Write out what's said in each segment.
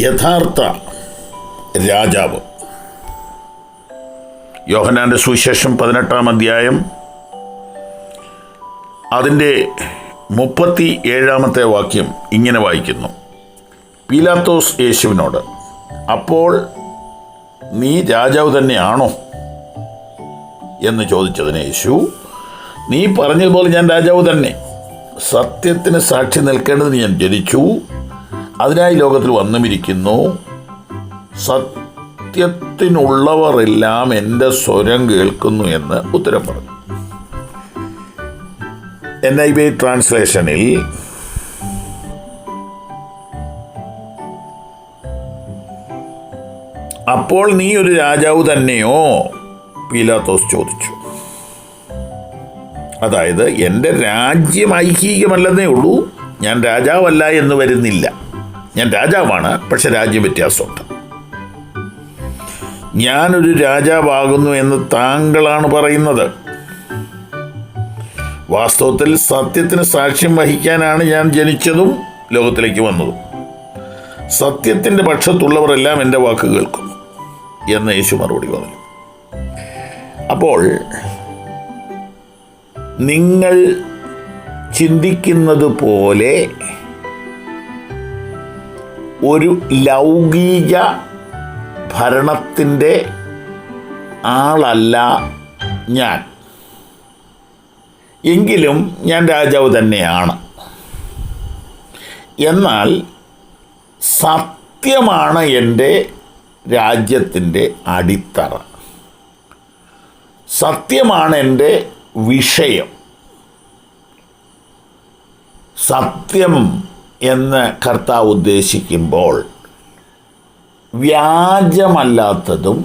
യഥാർത്ഥ രാജാവ്. യോഹന്നാൻ്റെ സുവിശേഷം 18-ാം അധ്യായം അതിൻ്റെ 37-ാമത്തെ വാക്യം ഇങ്ങനെ വായിക്കുന്നു. പീലാത്തോസ് യേശുവിനോട്, അപ്പോൾ നീ രാജാവ് തന്നെയാണോ എന്ന് ചോദിച്ചതിന് യേശു, നീ പറഞ്ഞതുപോലെ ഞാൻ രാജാവ് തന്നെ. സത്യത്തിന് സാക്ഷി നിൽക്കേണ്ടതിന് ഞാൻ ജനിച്ചു, അതിനായി ലോകത്തിൽ വന്നുമിരിക്കുന്നു. സത്യത്തിനുള്ളവർ എല്ലാം എൻ്റെ സ്വരം കേൾക്കുന്നു എന്ന് ഉത്തരം പറഞ്ഞു. NIV ട്രാൻസ്ലേഷനിൽ അപ്പോൾ നീ ഒരു രാജാവ് തന്നെയോ പീലാത്തോസ് ചോദിച്ചു. അതായത് എൻ്റെ രാജ്യം ഐഹികമല്ലെന്നേ ഉള്ളൂ, ഞാൻ രാജാവല്ല എന്ന് വരുന്നില്ല. ഞാൻ രാജാവാണ്, പക്ഷെ രാജ്യം വ്യത്യാസമുണ്ട്. ഞാനൊരു രാജാവാകുന്നു എന്ന് താങ്കളാണ് പറയുന്നത്. വാസ്തവത്തിൽ സത്യത്തിന് സാക്ഷ്യം വഹിക്കാനാണ് ഞാൻ ജനിച്ചതും ലോകത്തിലേക്ക് വന്നതും. സത്യത്തിൻ്റെ പക്ഷത്തുള്ളവരെല്ലാം എൻ്റെ വാക്ക് കേൾക്കുന്നു എന്ന് യേശു മറുപടി പറഞ്ഞു. അപ്പോൾ നിങ്ങൾ ചിന്തിക്കുന്നത് പോലെ ഒരു ലൗകിക ഭരണത്തിൻ്റെ ആളല്ല ഞാൻ. എങ്കിലും ഞാൻ രാജാവ് തന്നെയാണ്. എന്നാൽ സത്യമാണ് എൻ്റെ രാജ്യത്തിൻ്റെ അടിത്തറ. സത്യമാണ് എൻ്റെ വിഷയം. സത്യം എന്ന് കർത്താവ് ഉദ്ദേശിക്കുമ്പോൾ വ്യാജമല്ലാത്തതും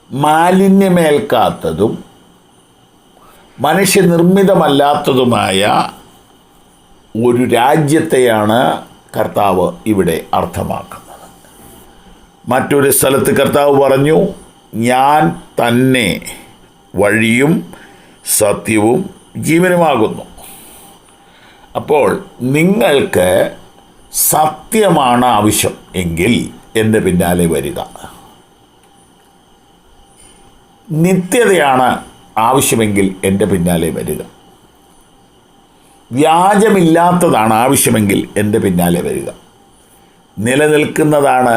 മാലിന്യമേൽക്കാത്തതും മനുഷ്യനിർമ്മിതമല്ലാത്തതുമായ ഒരു രാജ്യത്തെയാണ് കർത്താവ് ഇവിടെ അർത്ഥമാക്കുന്നത്. മറ്റൊരു സ്ഥലത്ത് കർത്താവ് പറഞ്ഞു, ഞാൻ തന്നെ വഴിയും സത്യവും ജീവനുമാകുന്നു. അപ്പോൾ നിങ്ങൾക്ക് സത്യമാണ് ആവശ്യം എങ്കിൽ എൻ്റെ പിന്നാലെ വരിക. നിത്യതയാണ് ആവശ്യമെങ്കിൽ എൻ്റെ പിന്നാലെ വരിക. വ്യാജമില്ലാത്തതാണ് ആവശ്യമെങ്കിൽ എൻ്റെ പിന്നാലെ വരിക. നിലനിൽക്കുന്നതാണ്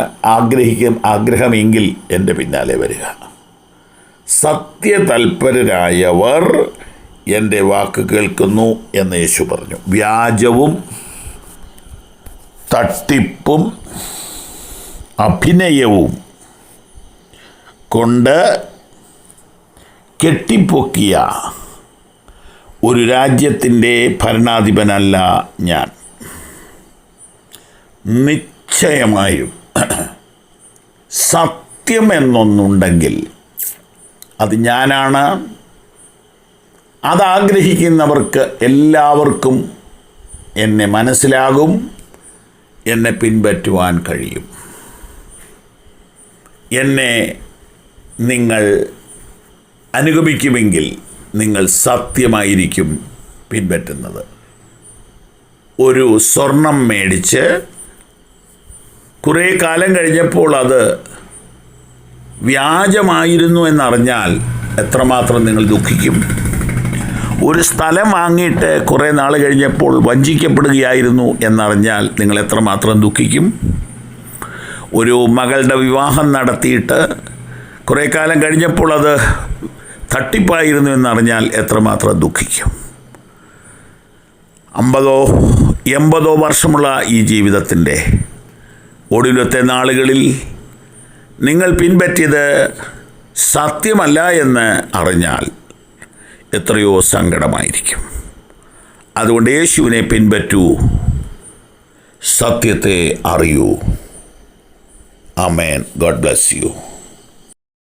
ആഗ്രഹമെങ്കിൽ എൻ്റെ പിന്നാലെ വരിക. സത്യതൽപരരായവർ എൻ്റെ വാക്ക് കേൾക്കുന്നു എന്ന് യേശു പറഞ്ഞു. വ്യാജവും തട്ടിപ്പും അഭിനയവും കൊണ്ട് കെട്ടിപ്പൊക്കിയ ഒരു രാജ്യത്തിൻ്റെ ഭരണാധിപനല്ല ഞാൻ. നിശ്ചയമായും സത്യം എന്നൊന്നുണ്ടെങ്കിൽ അത് ഞാനാണ്. അതാഗ്രഹിക്കുന്നവർക്ക് എല്ലാവർക്കും എന്നെ മനസ്സിലാകും, എന്നെ പിൻപറ്റുവാൻ കഴിയും. എന്നെ നിങ്ങൾ അനുഗമിക്കുമെങ്കിൽ നിങ്ങൾ സത്യമായിരിക്കും പിൻപറ്റുന്നത്. ഒരു സ്വർണം മേടിച്ച് കുറേ കാലം കഴിഞ്ഞപ്പോൾ അത് വ്യാജമായിരുന്നു എന്നറിഞ്ഞാൽ എത്രമാത്രം നിങ്ങൾ ദുഃഖിക്കും. ഒരു സ്ഥലം വാങ്ങിയിട്ട് കുറേ നാൾ കഴിഞ്ഞപ്പോൾ വഞ്ചിക്കപ്പെടുകയായിരുന്നു എന്നറിഞ്ഞാൽ നിങ്ങൾ എത്രമാത്രം ദുഃഖിക്കും. ഒരു മകളുടെ വിവാഹം നടത്തിയിട്ട് കുറേ കാലം കഴിഞ്ഞപ്പോൾ അത് തട്ടിപ്പായിരുന്നു എന്നറിഞ്ഞാൽ എത്രമാത്രം ദുഃഖിക്കും. 50-80 വർഷമുള്ള ഈ ജീവിതത്തിൻ്റെ ഒടുവിലത്തെ നാളുകളിൽ നിങ്ങൾ പിൻപറ്റിയത് സത്യമല്ല എന്ന് അറിഞ്ഞാൽ എത്രയോ സങ്കടമായിരിക്കും. അതുകൊണ്ട് യേശുവിനെ പിൻപറ്റൂ, സത്യത്തെ അറിയൂ. ആമേൻ. God bless U.